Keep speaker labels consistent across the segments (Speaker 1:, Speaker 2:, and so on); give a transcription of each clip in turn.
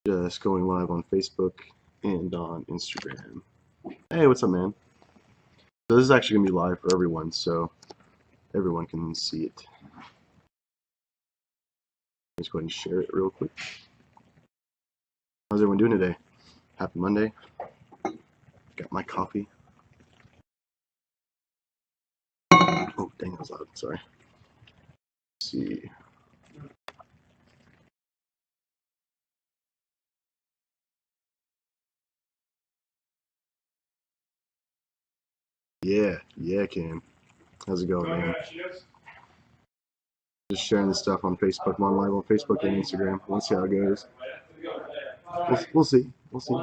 Speaker 1: Just going live on Facebook and on Instagram. Hey, what's up, man? So this is actually gonna be live for everyone, so everyone can see it. Let's go ahead and share it real quick. How's everyone doing today? Happy Monday. Got my coffee. Oh, dang, that was loud. Sorry. Let's see. Yeah, Cam. How's it going, man? Just sharing this stuff on Facebook. I'm on live on Facebook and Instagram. We'll see how it goes. We'll see. We'll see.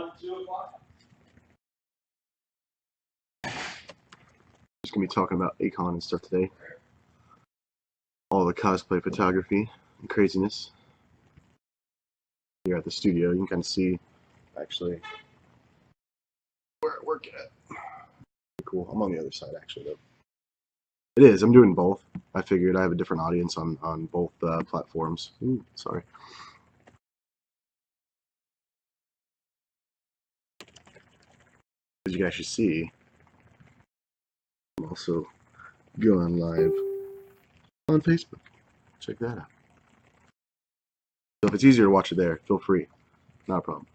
Speaker 1: Just gonna be talking about Akon and stuff today. All the cosplay photography and craziness. Here at the studio, you can kind of see actually where I work at. Cool. I'm on the other side actually though. It is. I'm doing both. I figured I have a different audience on both platforms. Ooh, sorry. As you can actually see, I'm also going live on Facebook. Check that out. So if it's easier to watch it there, feel free. Not a problem.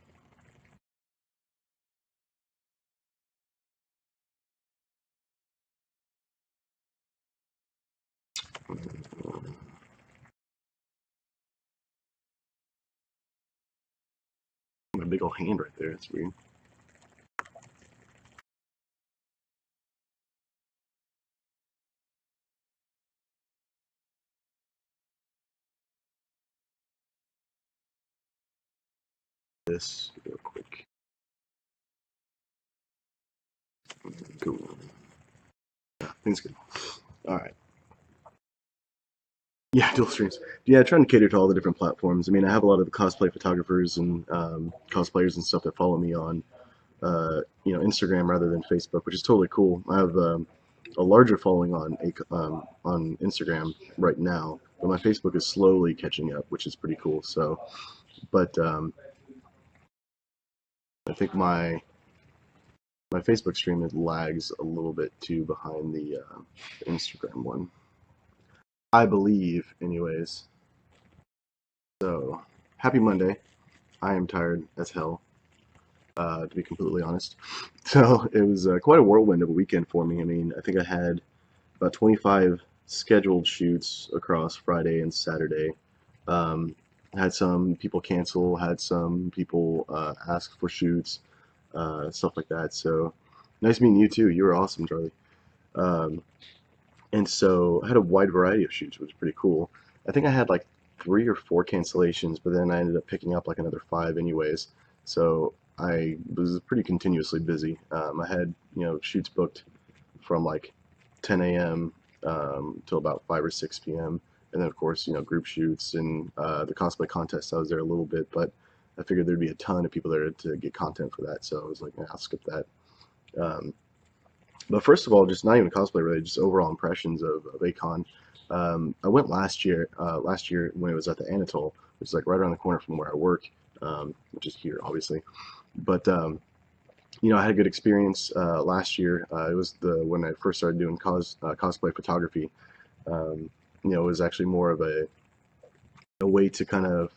Speaker 1: My big old hand right there. It's weird. This real quick. Cool. Yeah, things good. All right. Yeah, dual streams. Yeah, trying to cater to all the different platforms. I mean, I have a lot of the cosplay photographers and cosplayers and stuff that follow me on Instagram rather than Facebook, which is totally cool. I have a larger following on Instagram right now, but my Facebook is slowly catching up, which is pretty cool. So, but I think my Facebook stream it lags a little bit too behind the Instagram one. I believe, anyways. So, happy Monday. I am tired as hell, to be completely honest. So it was quite a whirlwind of a weekend for me. I mean, I think I had about 25 scheduled shoots across Friday and Saturday. Um, had some people cancel, had some people ask for shoots, stuff like that. So nice meeting you too. You were awesome, Charlie. Um, and so I had a wide variety of shoots, which was pretty cool. I think I had like 3 or 4 cancellations, but then I ended up picking up like another 5 anyways. So I was pretty continuously busy. I had shoots booked from like 10 a.m. Till about 5 or 6 p.m. And then of course group shoots and the cosplay contest. I was there a little bit, but I figured there'd be a ton of people there to get content for that. So I was like, I'll skip that. Um, but first of all, just not even cosplay related, just overall impressions of Akon. I went last year when it was at the Anatole, which is like right around the corner from where I work, which is here, obviously. But I had a good experience last year. It was when I first started doing cosplay photography. It was actually more of a way to kind of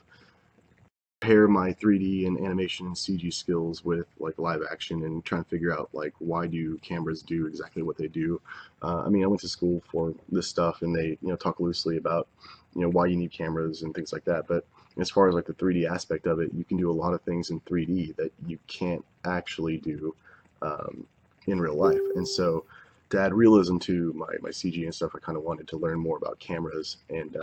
Speaker 1: pair my 3D and animation and CG skills with like live action and trying to figure out like why do cameras do exactly what they do. I mean, I went to school for this stuff and they talk loosely about why you need cameras and things like that. But as far as like the 3D aspect of it, you can do a lot of things in 3D that you can't actually do um, in real life. And so to add realism to my CG and stuff, I kind of wanted to learn more about cameras and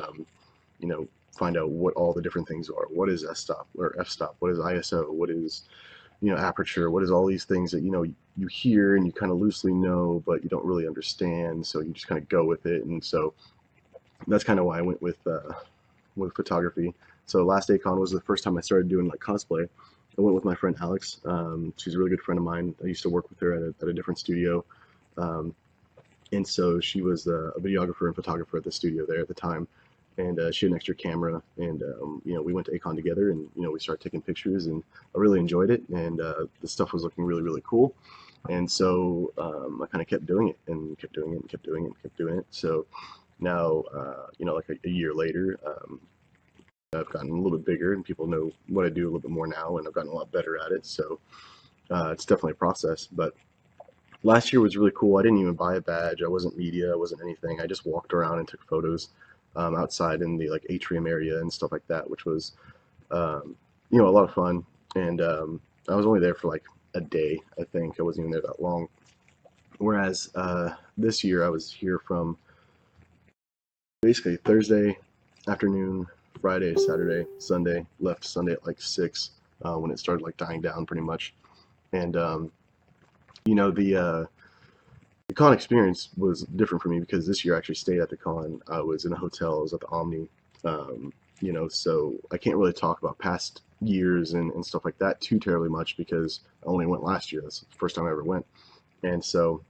Speaker 1: you know, find out what all the different things are. What is s-stop or f-stop? What is ISO? What is aperture? What is all these things that you hear and you kind of loosely know, but you don't really understand. So you just kind of go with it. And so that's kind of why I went with photography. So last Akon was the first time I started doing like cosplay. I went with my friend Alex. She's a really good friend of mine. I used to work with her at a different studio. Um, and so she was a videographer and photographer at the studio there at the time. and she had an extra camera, and we went to Akon together, and we started taking pictures, and I really enjoyed it, and the stuff was looking really really cool, and so I kind of kept doing it and kept doing it and kept doing it and kept doing it. So now, like a year later, I've gotten a little bit bigger, and people know what I do a little bit more now, and I've gotten a lot better at it. So it's definitely a process, but last year was really cool. I didn't even buy a badge. I wasn't media. I wasn't anything. I just walked around and took photos outside in the like atrium area and stuff like that, which was a lot of fun. And I was only there for like a day. I think I wasn't even there that long. Whereas this year I was here from basically Thursday afternoon, Friday, Saturday, Sunday. Left Sunday at like 6 when it started like dying down pretty much. And the con experience was different for me because this year I actually stayed at the con. I was in a hotel. I was at the Omni. So I can't really talk about past years and stuff like that too terribly much because I only went last year. That's the first time I ever went. And so,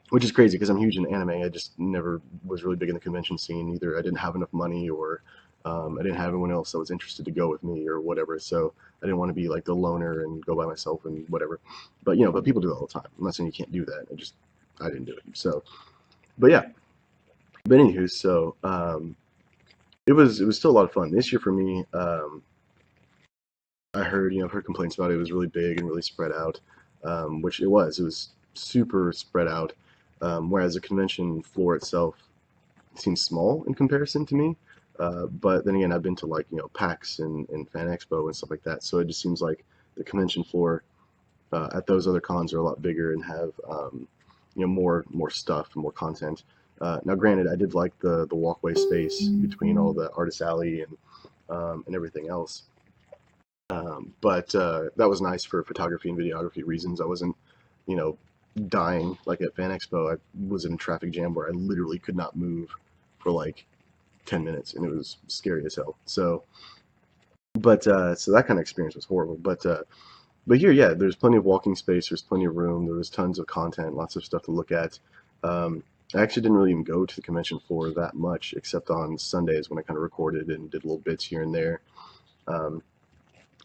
Speaker 1: which is crazy because I'm huge in anime. I just never was really big in the convention scene either. I didn't have enough money, or I didn't have anyone else that was interested to go with me or whatever. So I didn't want to be like the loner and go by myself and whatever. But people do it all the time. I'm not saying you can't do that. I didn't do it. So, but yeah. But anywho, so it was still a lot of fun this year for me. I've heard complaints about it. It was really big and really spread out, which it was. It was super spread out. Whereas the convention floor itself seems small in comparison to me. But then again, I've been to like PAX and Fan Expo and stuff like that, so it just seems like the convention floor at those other cons are a lot bigger and have more stuff and more content. Now, granted, I did like the walkway space between all the artist alley and everything else. But that was nice for photography and videography reasons. I wasn't, you know, dying like at Fan Expo. I was in a traffic jam where I literally could not move for like 10 minutes, and it was scary as hell. So that kind of experience was horrible. But here, yeah, there's plenty of walking space. There's plenty of room. There was tons of content, lots of stuff to look at. I actually didn't really even go to the convention floor that much, except on Sundays when I kind of recorded and did little bits here and there. Um,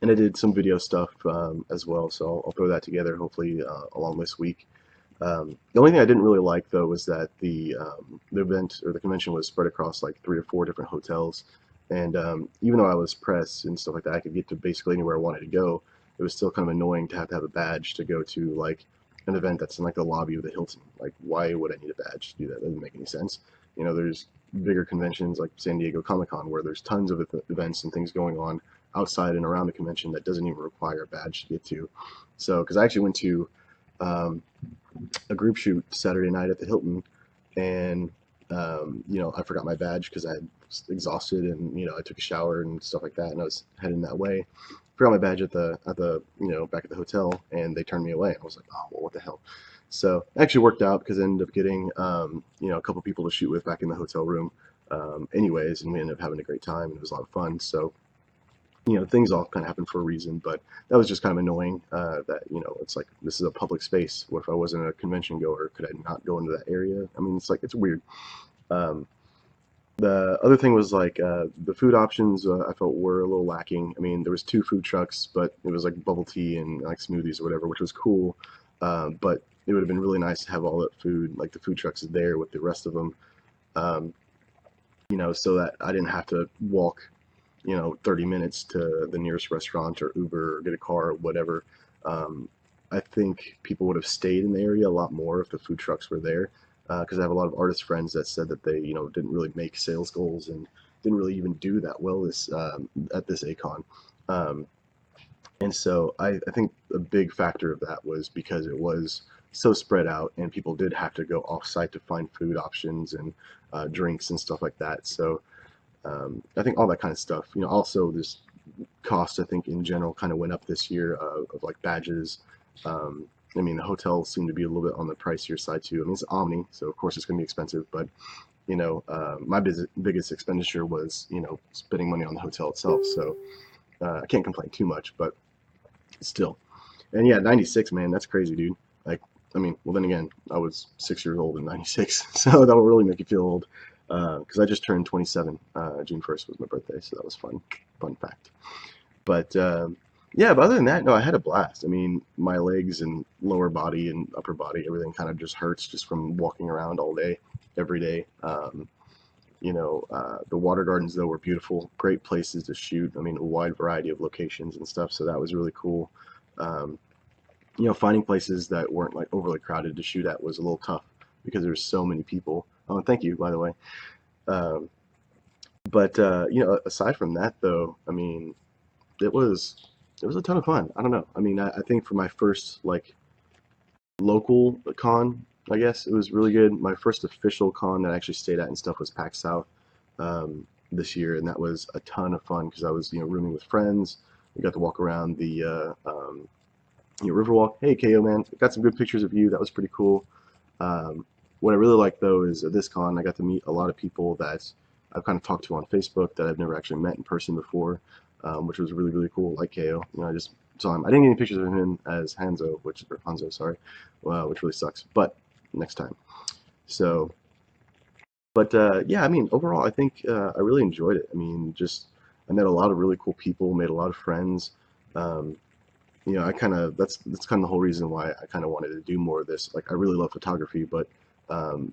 Speaker 1: and I did some video stuff as well, so I'll throw that together hopefully along this week. The only thing I didn't really like though was that the event or the convention was spread across like 3 or 4 different hotels, and even though I was press and stuff like that, I could get to basically anywhere I wanted to go. It was still kind of annoying to have a badge to go to like an event that's in like the lobby of the Hilton. Like, why would I need a badge to do that? That doesn't make any sense. There's bigger conventions like San Diego Comic-Con where there's tons of events and things going on outside and around the convention that doesn't even require a badge to get to. So, because I actually went to um, a group shoot Saturday night at the Hilton, and I forgot my badge because I was exhausted, and I took a shower and stuff like that, and I was heading that way. Forgot my badge at the back at the hotel, and they turned me away. I was like, oh well, what the hell? So it actually worked out because I ended up getting a couple people to shoot with back in the hotel room, anyways, and we ended up having a great time, and it was a lot of fun. So things all kind of happen for a reason, but that was just kind of annoying that, it's like, this is a public space. What if I wasn't a convention goer? Could I not go into that area? I mean, it's weird. Um, the other thing was like the food options I felt were a little lacking. I mean, there was 2 food trucks, but it was like bubble tea and like smoothies or whatever, which was cool. But it would have been really nice to have all that food, like the food trucks there with the rest of them, um, so that I didn't have to walk 30 minutes to the nearest restaurant or Uber or get a car or whatever. Um, I think people would have stayed in the area a lot more if the food trucks were there. Because I have a lot of artist friends that said that they, didn't really make sales goals and didn't really even do that well at this Acon. Um, and so I think a big factor of that was because it was so spread out and people did have to go off site to find food options and drinks and stuff like that. So I think all that kind of stuff. Also this cost, I think in general kind of went up this year of like badges. Um, I mean, the hotels seem to be a little bit on the pricier side too. I mean, it's Omni, so of course it's going to be expensive. But my biggest expenditure was spending money on the hotel itself. So I can't complain too much, but still. And yeah, 96, man, that's crazy, dude. Like, I mean, well then again, I was 6 years old in 96, so that will really make you feel old. because I just turned 27. June 1st was my birthday, so that was fun. Fun fact. But yeah, but other than that, no, I had a blast. I mean, my legs and lower body and upper body, everything kind of just hurts just from walking around all day, every day. The water gardens though were beautiful, great places to shoot. I mean, a wide variety of locations and stuff, so that was really cool. Um, Finding places that weren't like overly crowded to shoot at was a little tough because there's so many people. Oh, and thank you, by the way. Um, but aside from that, though, I mean, it was it was a ton of fun. I don't know. I mean, I think for my first like local con, I guess it was really good. My first official con that I actually stayed at and stuff was PAX South this year, and that was a ton of fun because I was rooming with friends. We got to walk around the Riverwalk. Hey, KO man, got some good pictures of you. That was pretty cool. What I really like though is at this con I got to meet a lot of people that I've kind of talked to on Facebook that I've never actually met in person before, which was really really cool. Like KO, I just saw him. I didn't get any pictures of him as Hanzo, sorry, which really sucks. But next time. So, but yeah, I mean overall I think I really enjoyed it. I mean just I met a lot of really cool people, made a lot of friends. Um, I kind of that's kind of the whole reason why I kind of wanted to do more of this. Like I really love photography, but um,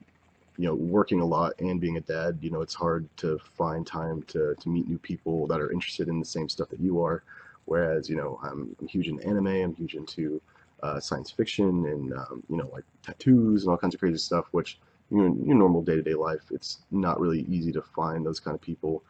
Speaker 1: working a lot and being a dad, it's hard to find time to meet new people that are interested in the same stuff that you are. Whereas, I'm huge into anime, I'm huge into science fiction and, like tattoos and all kinds of crazy stuff, which, in your normal day-to-day life, it's not really easy to find those kind of people.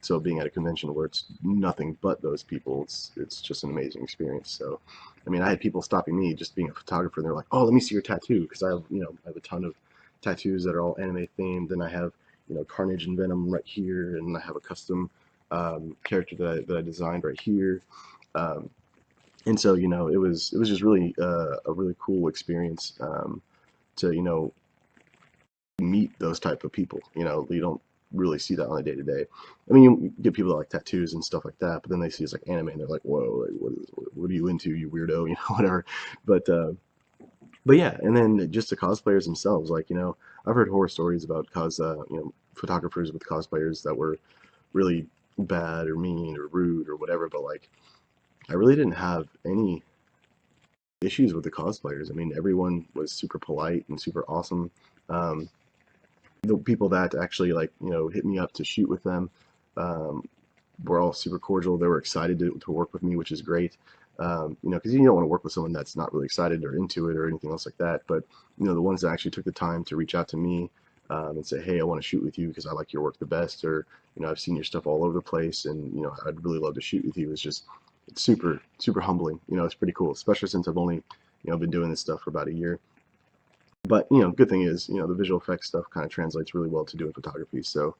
Speaker 1: So being at a convention where it's nothing but those people, it's just an amazing experience. So, I mean, I had people stopping me just being a photographer, and they're like, "Oh, let me see your tattoo," because I have a ton of tattoos that are all anime themed. And I have, Carnage and Venom right here, and I have a custom character that I designed right here. Um, and so, it was just really a really cool experience to, meet those type of people. You don't really see that on a day to day. I mean, you get people that like tattoos and stuff like that, but then they see it's like anime, and they're like, "Whoa, like, what are you into, you weirdo?" Whatever. But but yeah, and then just the cosplayers themselves, like I've heard horror stories about photographers with cosplayers that were really bad or mean or rude or whatever, but like I really didn't have any issues with the cosplayers. I mean, everyone was super polite and super awesome. Um, the people that actually like hit me up to shoot with them um, were all super cordial. They were excited to work with me, which is great. Because you don't want to work with someone that's not really excited or into it or anything else like that. But the ones that actually took the time to reach out to me and say, "Hey, I want to shoot with you because I like your work the best," or "I've seen your stuff all over the place, and I'd really love to shoot with you." It's super super humbling. It's pretty cool, especially since I've only been doing this stuff for about a year. But good thing is the visual effects stuff kind of translates really well to doing photography. So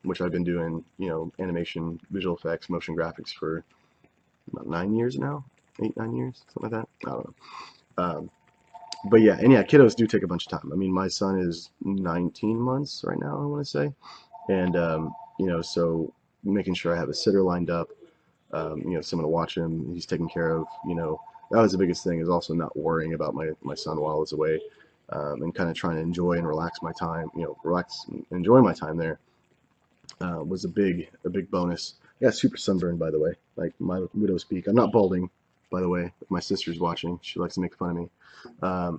Speaker 1: which I've been doing, animation, visual effects, motion graphics for about 9 years now, 8, 9 years, something like that. I don't know. Um, but yeah, and yeah, kiddos do take a bunch of time. I mean, my son is 19 months right now, I want to say, and so making sure I have a sitter lined up, someone to watch him, he's taken care of. That was the biggest thing is also not worrying about my son while I was away, and kind of trying to enjoy and relax my time, relax and enjoy my time there was a big bonus. I got super sunburned, by the way, like my widow's peak. I'm not balding, by the way. If my sister's watching, she likes to make fun of me.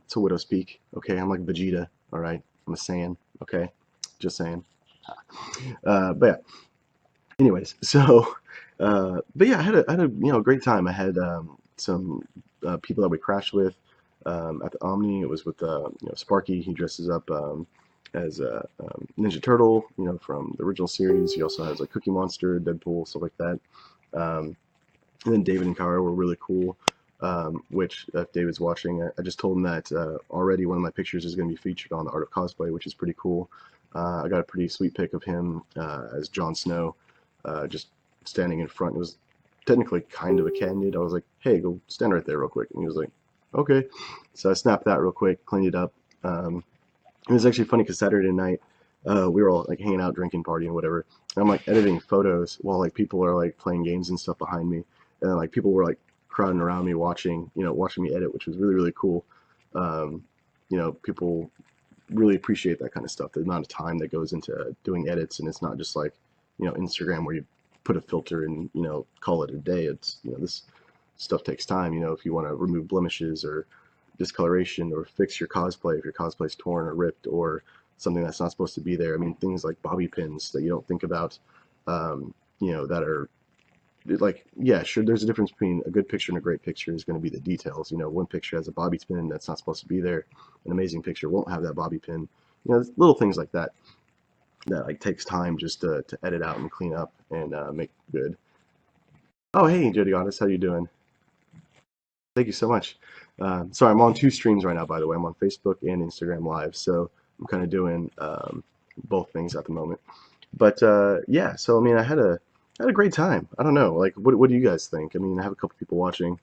Speaker 1: It's a widow's peak. Okay, I'm like Vegeta. All right, I'm a Saiyan. Okay, just saying. But yeah. Anyways, so but yeah, I had a great time. I had some people that we crashed with at the Omni. It was with Sparky. He dresses up as a Ninja Turtle, from the original series. He also has like Cookie Monster, Deadpool, stuff like that. Um, and then David and Kara were really cool. Which if David's watching, I just told him that already one of my pictures is going to be featured on the Art of Cosplay, which is pretty cool. I got a pretty sweet pic of him as Jon Snow, just standing in front. It was technically kind of a candid. I was like, "Hey, go stand right there real quick," and he was like, "Okay." So I snapped that real quick, cleaned it up. It was actually funny because Saturday night we were all like hanging out, drinking, partying, whatever. And I'm like editing photos while like people are like playing games and stuff behind me, and then, like people were like crowding around me watching me edit, which was really really cool. People really appreciate that kind of stuff. The amount of time that goes into doing edits, and it's not just like, Instagram where you put a filter and, call it a day. It's, this stuff takes time. If you want to remove blemishes or discoloration or fix your cosplay, if your cosplay's torn or ripped or something that's not supposed to be there. I mean, things like bobby pins that you don't think about, that are like, yeah, sure, there's a difference between a good picture and a great picture is going to be the details. One picture has a bobby pin that's not supposed to be there. An amazing picture won't have that bobby pin. Little things like that that like takes time just to edit out and clean up and make good. Oh, hey, Jody Otis, how you doing? Thank you so much. Sorry, I'm on two streams right now, by the way. I'm on Facebook and Instagram Live, so I'm kind of doing both things at the moment. But yeah, so I mean, I had a great time. I don't know, like, what do you guys think? I mean, I have a couple people watching,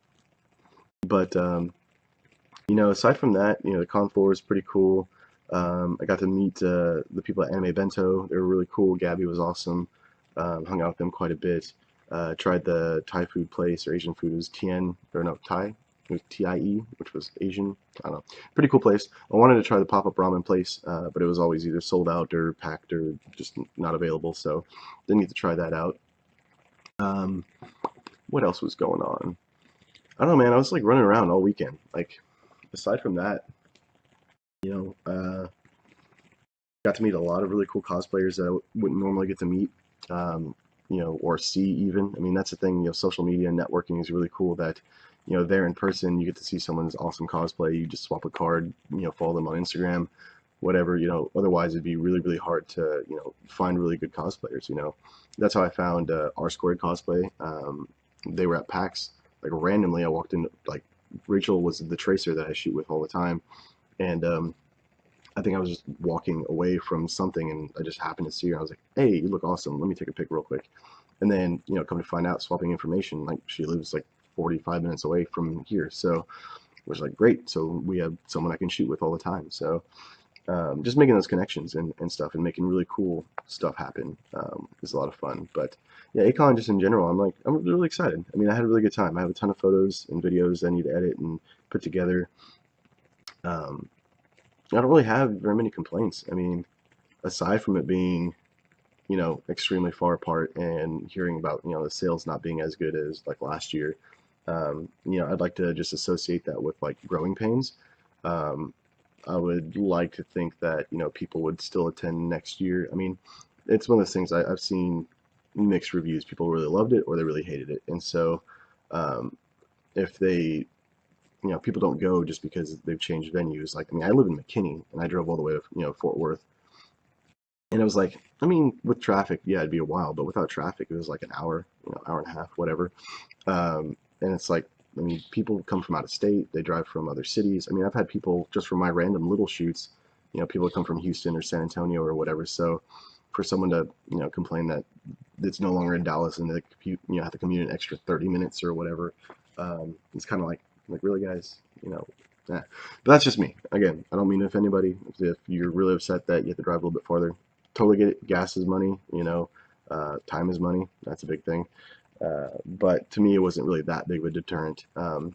Speaker 1: but aside from that, the con floor is pretty cool. I got to meet the people at Anime Bento. They were really cool. Gabby was awesome. Hung out with them quite a bit. Tried the Thai food place or Asian food. It was Tien, or no, Thai. It was TIE, which was Asian. I don't know. Pretty cool place. I wanted to try the pop-up ramen place, but it was always either sold out or packed or just not available, so didn't get to try that out. Um, what else was going on? I don't know, man. I was like running around all weekend. Like, aside from that, you know, uh, got to meet a lot of really cool cosplayers that I wouldn't normally get to meet, or see even. I mean, that's the thing, social media and networking is really cool that, there in person, you get to see someone's awesome cosplay. You just swap a card, follow them on Instagram, whatever, otherwise it'd be really, really hard to, find really good cosplayers. That's how I found R Squared Cosplay. They were at PAX, like randomly. I walked in, like, Rachel was the tracer that I shoot with all the time. And I think I was just walking away from something and I just happened to see her. I was like, hey, you look awesome. Let me take a pic real quick. And then, come to find out, swapping information, like she lives like 45 minutes away from here. So it was like, great. So we have someone I can shoot with all the time. So just making those connections and stuff and making really cool stuff happen is a lot of fun. But yeah, Akon just in general, I'm really excited. I mean, I had a really good time. I have a ton of photos and videos I need to edit and put together. Um, I don't really have very many complaints. I mean, aside from it being, extremely far apart and hearing about, the sales not being as good as like last year, I'd like to just associate that with like growing pains. Um, I would like to think that, people would still attend next year. I mean, it's one of those things I've seen mixed reviews. People really loved it or they really hated it. And so, um, if they people don't go just because they've changed venues. Like, I mean, I live in McKinney and I drove all the way to, Fort Worth. And it was like, I mean, with traffic, yeah, it'd be a while, but without traffic, it was like an hour, hour and a half, whatever. And it's like, I mean, people come from out of state, they drive from other cities. I mean, I've had people just from my random little shoots, people come from Houston or San Antonio or whatever. So for someone to, complain that it's no longer in Dallas and they, have to commute an extra 30 minutes or whatever, it's kind of like really, guys, yeah. But that's just me. Again, I don't mean to offend anybody. If you're really upset that you have to drive a little bit farther, totally get it. Gas is money, time is money. That's a big thing. But to me, it wasn't really that big of a deterrent. And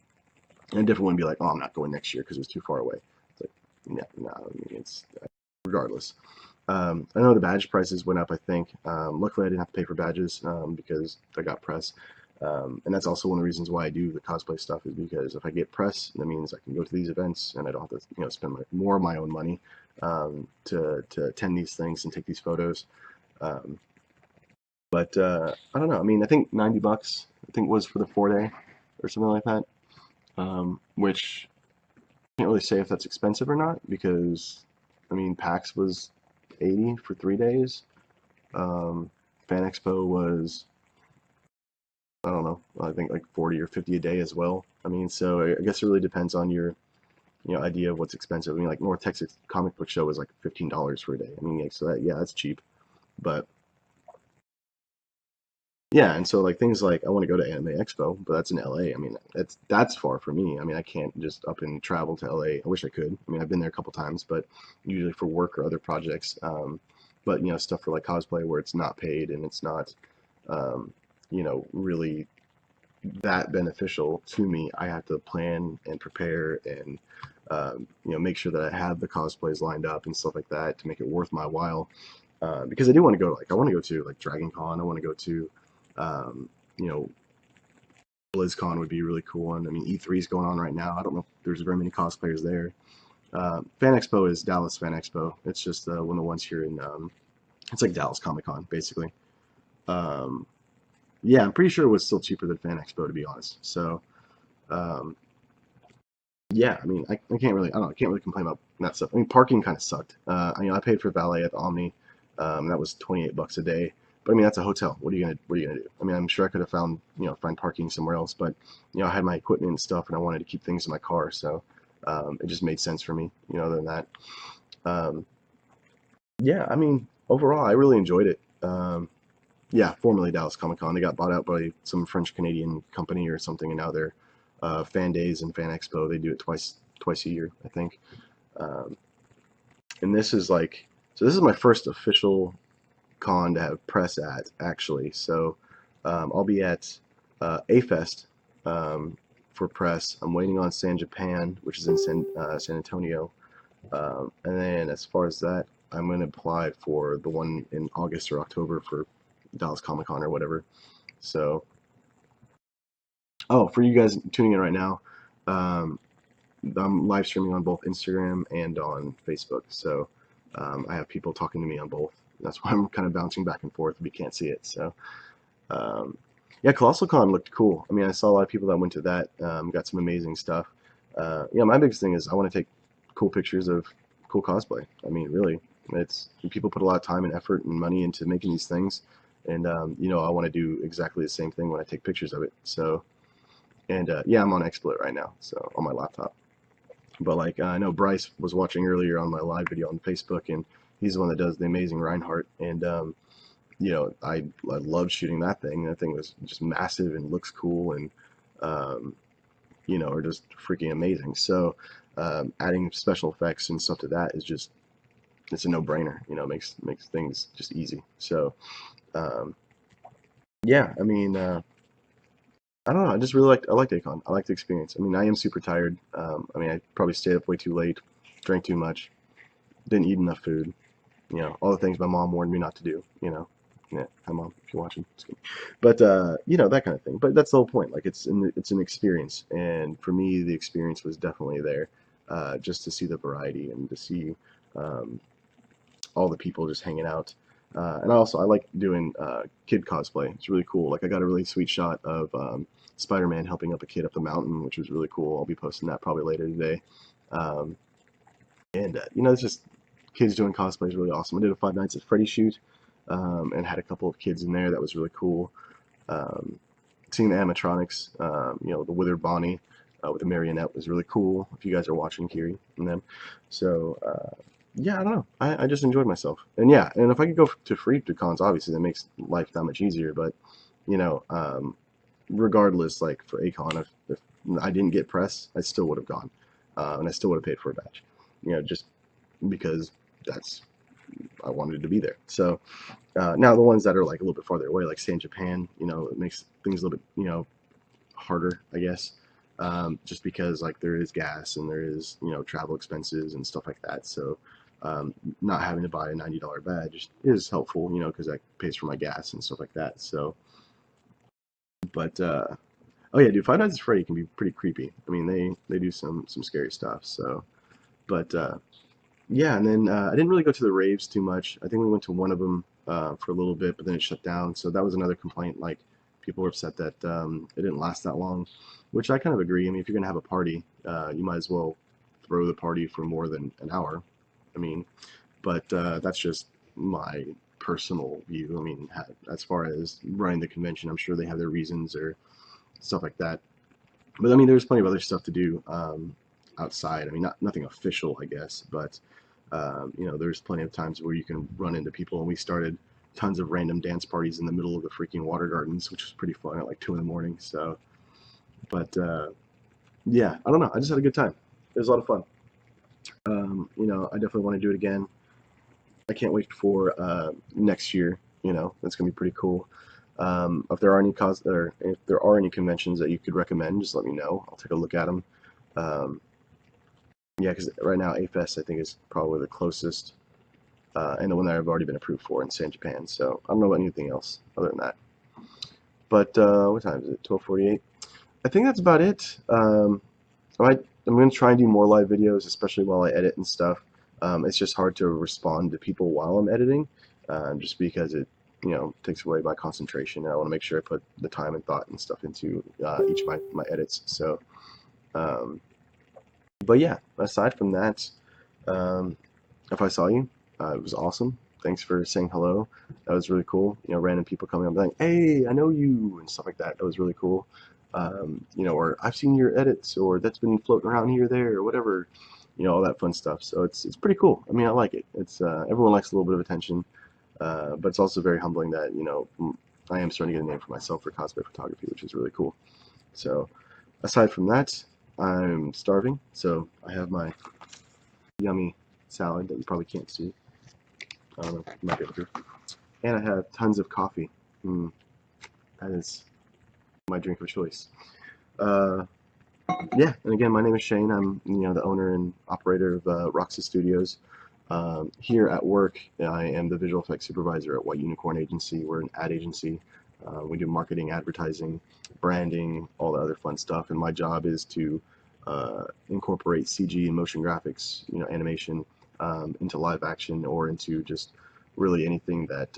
Speaker 1: a different one would be like, oh, I'm not going next year because it was too far away. It's like, yeah, no, I mean, it's regardless. I know the badge prices went up, I think. Luckily, I didn't have to pay for badges because I got press. And that's also one of the reasons why I do the cosplay stuff is because if I get press, that means I can go to these events and I don't have to, spend more of my own money to attend these things and take these photos. Um, but I don't know. I mean, I think $90, I think was for the 4 day or something like that. Which I can't really say if that's expensive or not because I mean, PAX was 80 for 3 days. Fan Expo was, I don't know, I think like 40 or 50 a day as well. I mean, so I guess it really depends on your, idea of what's expensive. I mean, like North Texas Comic Book Show was like $15 for a day. I mean, like, so that, yeah, that's cheap. But yeah, and so like things like I want to go to Anime Expo, but that's in LA. I mean, that's far for me. I mean, I can't just up and travel to LA. I wish I could. I mean, I've been there a couple times, but usually for work or other projects. But stuff for like cosplay where it's not paid and it's not, um, really that beneficial to me. I have to plan and prepare and make sure that I have the cosplays lined up and stuff like that to make it worth my while. Because I do want to go, I want to go to like Dragon Con. I want to go to, um, you know, BlizzCon would be a really cool one. I mean, E3 is going on right now. I don't know if there's very many cosplayers there. Fan Expo is Dallas Fan Expo. It's just one of the ones here in, it's like Dallas Comic Con, basically. Um, yeah, I'm pretty sure it was still cheaper than Fan Expo, to be honest. So, um, yeah, I mean, I can't really, I don't know, I can't really complain about that stuff. I mean, parking kind of sucked. I paid for valet at the Omni. That was 28 bucks a day. But I mean, that's a hotel. What are you gonna do? I mean, I'm sure I could have found, find parking somewhere else, but I had my equipment and stuff, and I wanted to keep things in my car, so it just made sense for me. Other than that, um, yeah, I mean, overall, I really enjoyed it. Yeah, formerly Dallas Comic Con. They got bought out by some French Canadian company or something, and now they're Fan Days and Fan Expo. They do it twice a year, I think. Um, and this is like, so this is my first official con to have press at, actually. So I'll be at A-Fest for press. I'm waiting on San Japan, which is in San Antonio. And then as far as that, I'm going to apply for the one in August or October for Dallas Comic Con or whatever. So, oh, for you guys tuning in right now, um, I'm live streaming on both Instagram and on Facebook. So I have people talking to me on both. That's why I'm kind of bouncing back and forth if you can't see it. So um, yeah, Colossal Con looked cool. I mean, I saw a lot of people that went to that, got some amazing stuff. My biggest thing is I want to take cool pictures of cool cosplay. I mean, really, it's people put a lot of time and effort and money into making these things, and I want to do exactly the same thing when I take pictures of it. So, and yeah, I'm on XSplit right now, so on my laptop. But like I know Bryce was watching earlier on my live video on Facebook, and he's the one that does the amazing Reinhardt, and I loved shooting that thing. That thing was just massive and looks cool, and um, are just freaking amazing. So adding special effects and stuff to that is just it's a no-brainer. Makes things just easy. So um, yeah, I mean. I don't know. I liked Akon. I liked the experience. I mean, I am super tired. I mean, I probably stayed up way too late, drank too much, didn't eat enough food. All the things my mom warned me not to do. Yeah, hi mom, if you're watching. Just kidding. But that kind of thing. But that's the whole point. Like it's an experience, and for me, the experience was definitely there, just to see the variety and to see um, all the people just hanging out. And I like doing kid cosplay. It's really cool. Like I got a really sweet shot of Spider-Man helping up a kid up the mountain, which was really cool. I'll be posting that probably later today. Um, and it's just kids doing cosplay is really awesome. I did a Five Nights at Freddy shoot and had a couple of kids in there. That was really cool. Um, Seeing the animatronics, the Withered Bonnie with the marionette was really cool. If you guys are watching, Kiri and them. So yeah, I don't know. I just enjoyed myself. And yeah, and if I could go to free to cons, obviously that makes life that much easier. But you know, um, regardless, like for Akon, if I didn't get press, I still would have gone, and I still would have paid for a badge. Just because that's I wanted to be there. So now the ones that are like a little bit farther away, like stay in Japan, it makes things a little bit harder, I guess. Just because like there is gas and there is travel expenses and stuff like that. So not having to buy a $90 badge is helpful, because that pays for my gas and stuff like that. So, but oh yeah, dude, Five Nights at Freddy can be pretty creepy. I mean, they do some scary stuff. So, but yeah, and then I didn't really go to the raves too much. I think we went to one of them for a little bit, but then it shut down. So that was another complaint. Like people were upset that it didn't last that long, which I kind of agree. I mean, if you're gonna have a party, you might as well throw the party for more than an hour. I mean, but that's just my personal view. I mean, as far as running the convention, I'm sure they have their reasons or stuff like that. But I mean, there's plenty of other stuff to do outside. I mean, nothing official, I guess, but there's plenty of times where you can run into people, and we started tons of random dance parties in the middle of the freaking water gardens, which was pretty fun at like 2 in the morning. So, but yeah, I don't know. I just had a good time. It was a lot of fun. I definitely want to do it again. I can't wait for next year. That's gonna be pretty cool. If there are any or if there are any conventions that you could recommend, just let me know. I'll take a look at them. Um, Yeah, because right now A-Fest I think is probably the closest, and the one that I've already been approved for in San Japan. So I don't know about anything else other than that. But what time is it? 12:48. I think that's about it. I'm going to try and do more live videos, especially while I edit and stuff. It's just hard to respond to people while I'm editing, just because it, takes away my concentration. And I want to make sure I put the time and thought and stuff into each of my edits. So, um, but yeah, aside from that, um, if I saw you, it was awesome. Thanks for saying hello. That was really cool. Random people coming up like, "Hey, I know you," and stuff like that. That was really cool. Or I've seen your edits, or that's been floating around here, there, or whatever. All that fun stuff. So it's pretty cool. I mean, I like it. It's everyone likes a little bit of attention, but it's also very humbling that I am starting to get a name for myself for cosplay photography, which is really cool. So aside from that, I'm starving, so I have my yummy salad that you probably can't see. I don't know, you might be able to. And I have tons of coffee. That is my drink of choice. Uh, yeah, and again, my name is Shane. I'm the owner and operator of Roxas Studios. Here at work, I am the visual effects supervisor at White Unicorn Agency. We're an ad agency. We do marketing, advertising, branding, all the other fun stuff. And my job is to incorporate CG and motion graphics, animation, into live action or into just really anything that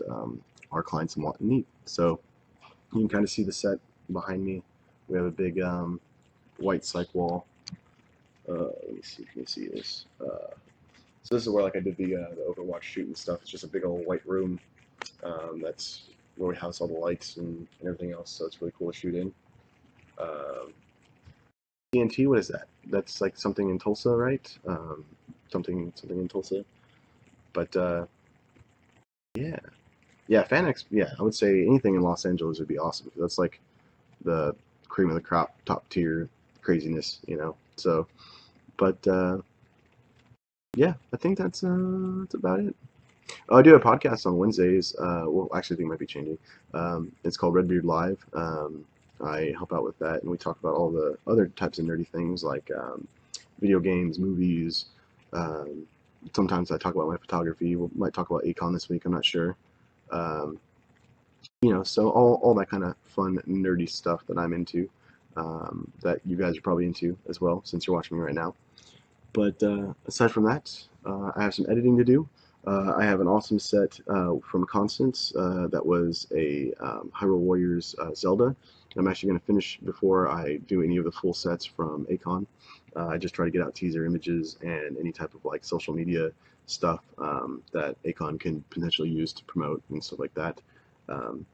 Speaker 1: our clients want and need. So you can kind of see the set behind me. We have a big white cyc wall. Let me see if you can see this. So this is where I did the Overwatch shoot and stuff. It's just a big old white room. That's where we house all the lights and everything else. So it's really cool to shoot in. Um, TNT, what is that? That's like something in Tulsa, right? Something in Tulsa. But yeah, yeah, FanX. Yeah, I would say anything in Los Angeles would be awesome because that's like the cream of the crop, top tier craziness. So, but yeah, I think that's about it. Oh, I do a podcast on Wednesdays. Well, actually, I think it might be changing. It's called Redbeard Live. I help out with that, and we talk about all the other types of nerdy things like video games, movies. Um, Sometimes I talk about my photography. We might talk about Akon this week. I'm not sure. Um, so all that kind of fun, nerdy stuff that I'm into, that you guys are probably into as well, since you're watching me right now. But aside from that, I have some editing to do. I have an awesome set from Constance that was a Hyrule Warriors Zelda. I'm actually going to finish before I do any of the full sets from Akon. I just try to get out teaser images and any type of social media stuff that Akon can potentially use to promote and stuff like that. Um,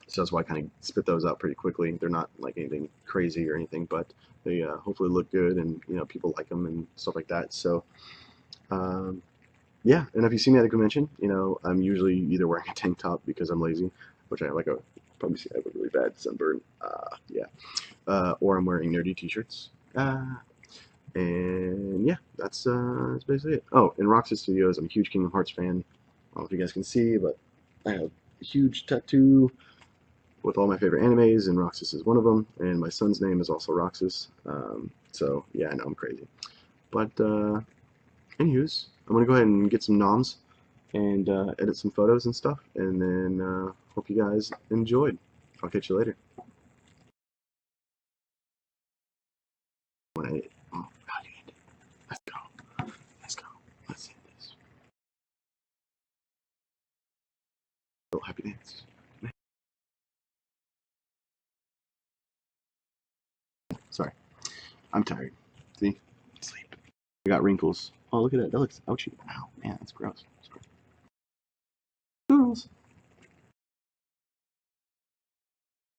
Speaker 1: so that's why I kind of spit those out pretty quickly. They're not like anything crazy or anything, but they hopefully look good and people like them and stuff like that. So um, yeah, and if you see me at the convention, I'm usually either wearing a tank top because I'm lazy, which I have probably see I have a really bad sunburn. Yeah, or I'm wearing nerdy t-shirts. And yeah, that's basically it. Oh, in Roxas Studios, I'm a huge Kingdom Hearts fan. I don't know if you guys can see, but I have a huge tattoo with all my favorite animes, and Roxas is one of them. And my son's name is also Roxas. So yeah, I know I'm crazy. But anywho's, I'm gonna go ahead and get some noms and edit some photos and stuff, and then hope you guys enjoyed. I'll catch you later. When I edit. Oh, how do you end it? Let's go. Let's go. Let's end this. Oh, happy dance. Sorry, I'm tired. See, sleep. I got wrinkles. Oh, look at that. That looks ouchy. Ow, man, that's gross. Sorry. Toodles.